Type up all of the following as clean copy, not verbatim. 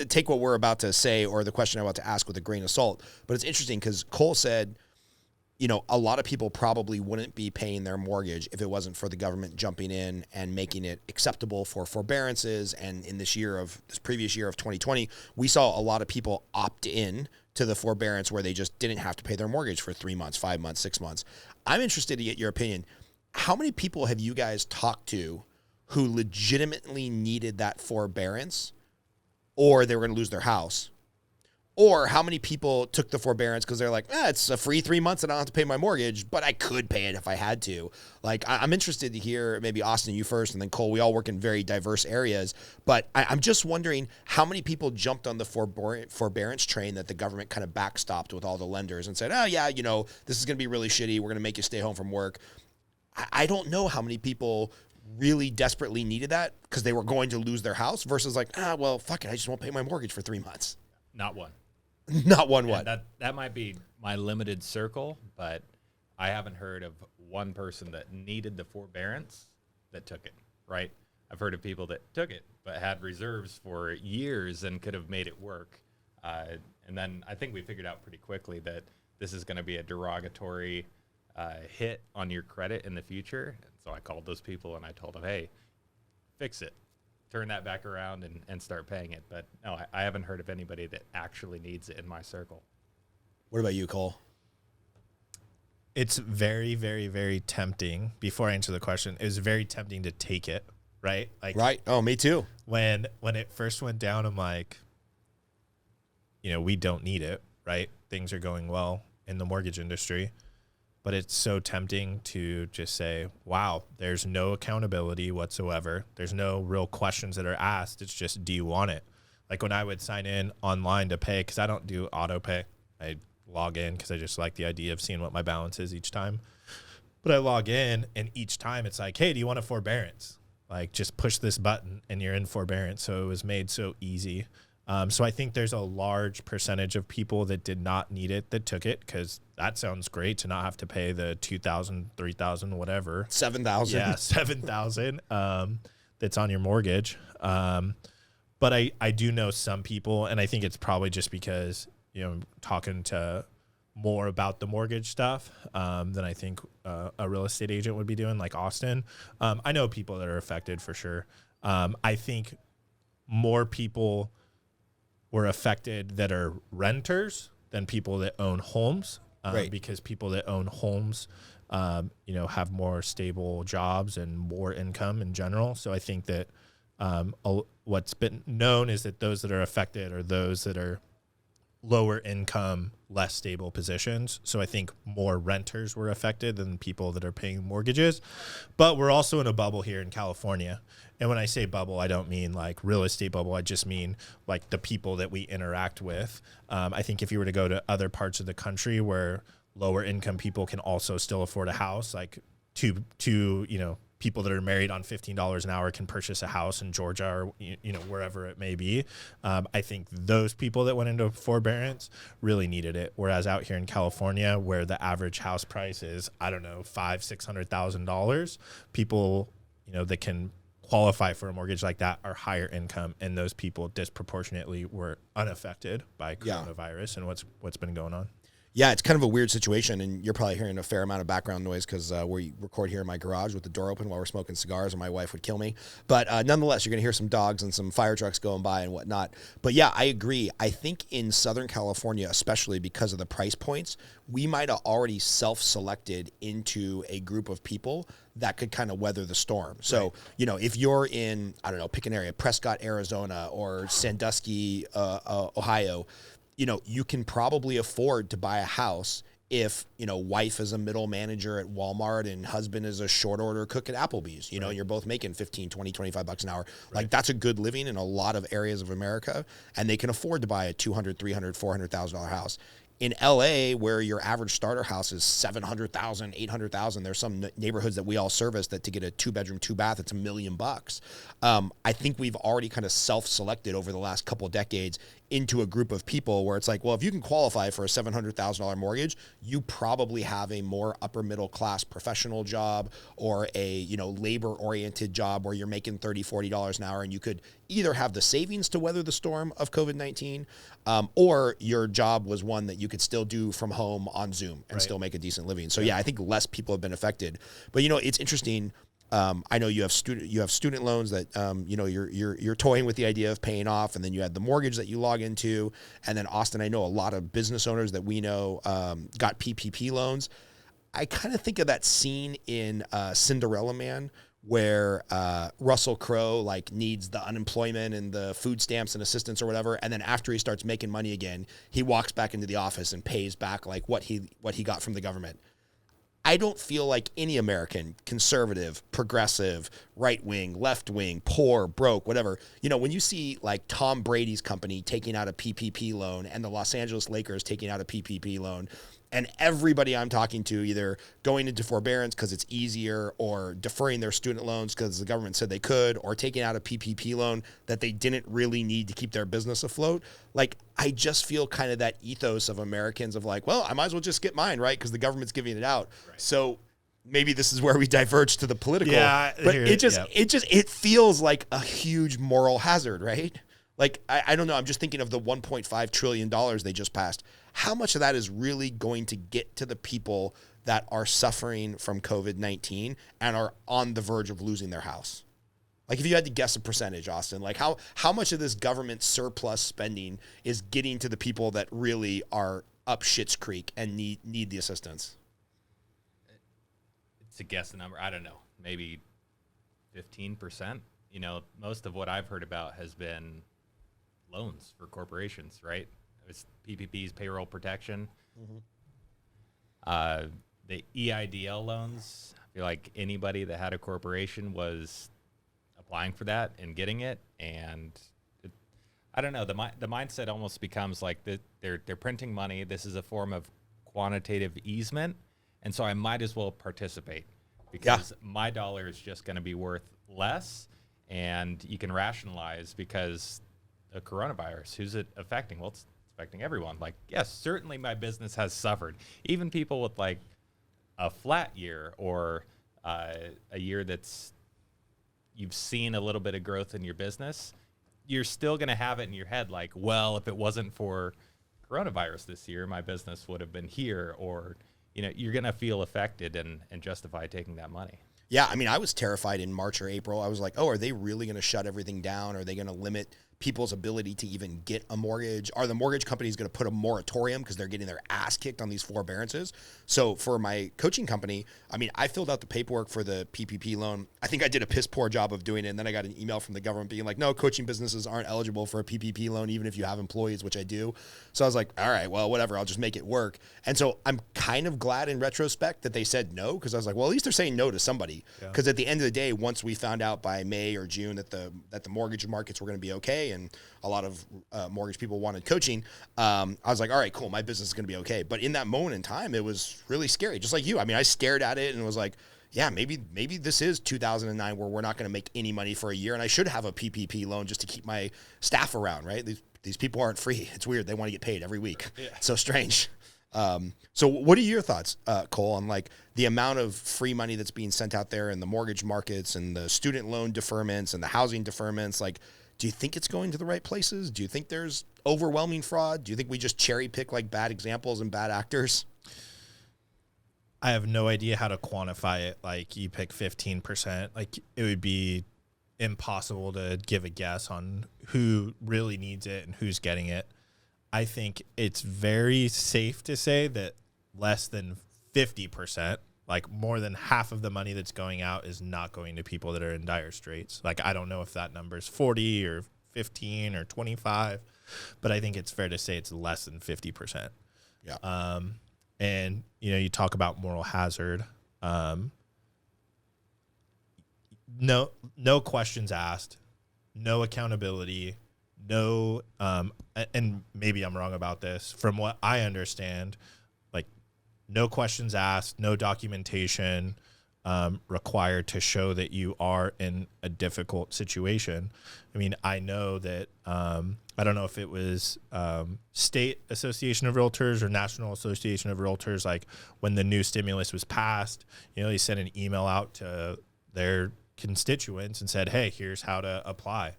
take what we're about to say or the question I'm about to ask with a grain of salt. But it's interesting because Cole said, a lot of people probably wouldn't be paying their mortgage if it wasn't for the government jumping in and making it acceptable for forbearances. And in this previous year of 2020, we saw a lot of people opt in to the forbearance where they just didn't have to pay their mortgage for 3 months, 5 months, 6 months. I'm interested to get your opinion. How many people have you guys talked to who legitimately needed that forbearance, or they were going to lose their house? Or how many people took the forbearance because they're like, it's a free 3 months and I don't have to pay my mortgage, but I could pay it if I had to. Like, I'm interested to hear, maybe Austin, you first, and then Cole. We all work in very diverse areas, but I'm just wondering how many people jumped on the forbearance train that the government kind of backstopped with all the lenders and said, this is going to be really shitty. We're going to make you stay home from work. I don't know how many people really desperately needed that because they were going to lose their house versus like, fuck it, I just won't pay my mortgage for 3 months. Not one. Not one what? That might be my limited circle, but I haven't heard of one person that needed the forbearance that took it, right? I've heard of people that took it but had reserves for years and could have made it work. And then I think we figured out pretty quickly that this is going to be a derogatory hit on your credit in the future. And so I called those people and I told them, hey, fix it. Turn that back around and start paying it. But no, I haven't heard of anybody that actually needs it in my circle. What about you, Cole? It's very, very, very tempting. Before I answer the question, it was very tempting to take it, right? Like, right. Oh, me too. When it first went down, I'm like, we don't need it, right? Things are going well in the mortgage industry. But it's so tempting to just say, wow, there's no accountability whatsoever. There's no real questions that are asked. It's just, do you want it? Like when I would sign in online to pay, because I don't do auto pay. I log in because I just like the idea of seeing what my balance is each time. But I log in, and each time it's like, hey, do you want a forbearance? Like, just push this button, and you're in forbearance. So it was made so easy. So I think there's a large percentage of people that did not need it that took it, because that sounds great to not have to pay the $2,000, $3,000, whatever. $7,000. Yeah, $7,000 that's on your mortgage. But I do know some people, and I think it's probably just because, talking to more about the mortgage stuff than I think a real estate agent would be doing, like Austin. I know people that are affected for sure. I think more people were affected that are renters than people that own homes, right. Because people that own homes, have more stable jobs and more income in general. So I think that what's been known is that those that are affected are those that are lower income, less stable positions. So I think more renters were affected than people that are paying mortgages. But we're also in a bubble here in California. And when I say bubble, I don't mean like real estate bubble. I just mean like the people that we interact with. I think if you were to go to other parts of the country where lower income people can also still afford a house, like two people that are married on $15 an hour can purchase a house in Georgia or, wherever it may be. I think those people that went into forbearance really needed it. Whereas out here in California, where the average house price is, I don't know, $500,000-$600,000, people, that can qualify for a mortgage like that are higher income. And those people disproportionately were unaffected by coronavirus and what's been going on. Yeah, it's kind of a weird situation, and you're probably hearing a fair amount of background noise because we record here in my garage with the door open while we're smoking cigars, and my wife would kill me. But nonetheless, you're going to hear some dogs and some fire trucks going by and whatnot. But yeah, I agree. I think in Southern California, especially because of the price points, we might have already self-selected into a group of people that could kind of weather the storm. So, right. If you're in, I don't know, pick an area, Prescott, Arizona, or Sandusky, Ohio, you can probably afford to buy a house if, wife is a middle manager at Walmart and husband is a short order cook at Applebee's, right. And you're both making 15, 20, 25 bucks an hour. Right. Like that's a good living in a lot of areas of America, and they can afford to buy a $200,000, $300,000, $400,000 house. In LA, where your average starter house is $700,000, $800,000, there's some neighborhoods that we all service that to get a 2-bedroom, 2-bath, it's $1 million. I think we've already kind of self-selected over the last couple of decades into a group of people where it's like, well, if you can qualify for a $700,000 mortgage, you probably have a more upper middle class professional job or a, you know, labor oriented job where you're making $30, $40 an hour, and you could either have the savings to weather the storm of COVID-19, or your job was one that you could still do from home on Zoom and still make a decent living. So yeah, I think less people have been affected. But you know, it's interesting. I know you have student loans that you know, you're toying with the idea of paying off, and then you had the mortgage that you log into, and then Austin, I know a lot of business owners that we know got PPP loans. I kind of think of that scene in Cinderella Man where Russell Crowe like needs the unemployment and the food stamps and assistance or whatever, and then after he starts making money again, he walks back into the office and pays back like what he got from the government. I don't feel like any American, conservative, progressive, right-wing, left-wing, poor, broke, whatever, you know, when you see like Tom Brady's company taking out a PPP loan and the Los Angeles Lakers taking out a PPP loan, and everybody I'm talking to either going into forbearance because it's easier, or deferring their student loans because the government said they could, or taking out a PPP loan that they didn't really need to keep their business afloat. Like, I just feel kind of that ethos of Americans of like, well, I might as well just get mine, right? Because the government's giving it out. Right. So maybe this is where we diverge to the political. Yeah, but it feels like a huge moral hazard, right? Like, I don't know. I'm just thinking of the $1.5 trillion they just passed. How much of that is really going to get to the people that are suffering from COVID-19 and are on the verge of losing their house? Like, if you had to guess a percentage, Austin, like how much of this government surplus spending is getting to the people that really are up Schitt's Creek and need the assistance? To guess the number, I don't know, maybe 15%. You know, most of what I've heard about has been loans for corporations, right? It's PPP's payroll protection. The EIDL loans, I feel like anybody that had a corporation was applying for that and getting it. And I don't know, the mindset almost becomes like they're printing money. This is a form of quantitative easement. And so I might as well participate because my dollar is just going to be worth less. And you can rationalize because the coronavirus, who's it affecting? Well, it's affecting everyone. Like, yes, certainly my business has suffered. Even people with like a flat year or a year that's you've seen a little bit of growth in your business, you're still going to have it in your head like, well, if it wasn't for coronavirus this year, my business would have been here. Or, you know, you're going to feel affected and justify taking that money. Yeah, I mean, I was terrified in March or April. I was like, oh, are they really going to shut everything down? Are they going to limit people's ability to even get a mortgage? Are the mortgage companies going to put a moratorium because they're getting their ass kicked on these forbearances? So for my coaching company, I mean, I filled out the paperwork for the PPP loan. I think I did a piss poor job of doing it. And then I got an email from the government being like, no, coaching businesses aren't eligible for a PPP loan, even if you have employees, which I do. So I was like, all right, well, whatever, I'll just make it work. And so I'm kind of glad in retrospect that they said no, because I was like, well, at least they're saying no to somebody. Because at the end of the day, once we found out by May or June that the mortgage markets were going to be okay, and a lot of mortgage people wanted coaching, I was like, all right, cool, my business is going to be okay. But in that moment in time, it was really scary, just like you. I mean, I stared at it and was like, yeah, maybe this is 2009 where we're not going to make any money for a year, and I should have a PPP loan just to keep my staff around, right? These people aren't free. It's weird. They want to get paid every week. Yeah. It's so strange. So what are your thoughts, Cole, on like the amount of free money that's being sent out there in the mortgage markets and the student loan deferments and the housing deferments? Like, do you think it's going to the right places? Do you think there's overwhelming fraud? Do you think we just cherry pick like bad examples and bad actors? I have no idea how to quantify it. Like, you pick 15%, like it would be impossible to give a guess on who really needs it and who's getting it. I think it's very safe to say that less than 50%, like more than half of the money that's going out, is not going to people that are in dire straits. Like, I don't know if that number is 40 or 15 or 25, but I think it's fair to say it's less than 50%. Yeah. And, you know, you talk about moral hazard. No questions asked, no accountability, no, and maybe I'm wrong about this. From what I understand, like, no questions asked, no documentation, required to show that you are in a difficult situation. I mean, I know that I don't know if it was State Association of Realtors or National Association of Realtors, like when the new stimulus was passed, they sent an email out to their constituents and said, hey, here's how to apply.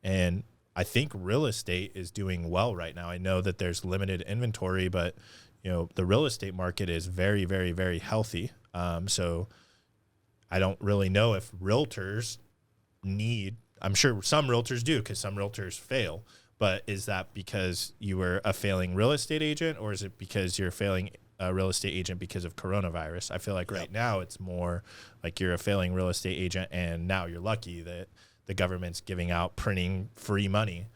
And I think real estate is doing well right now. I know that there's limited inventory, but the real estate market is very, very, very healthy. So I don't really know if realtors need, I'm sure some realtors do because some realtors fail, but is that because you were a failing real estate agent, or is it because you're failing a real estate agent because of coronavirus? I feel like right now it's more like you're a failing real estate agent and now you're lucky that the government's giving out printing free money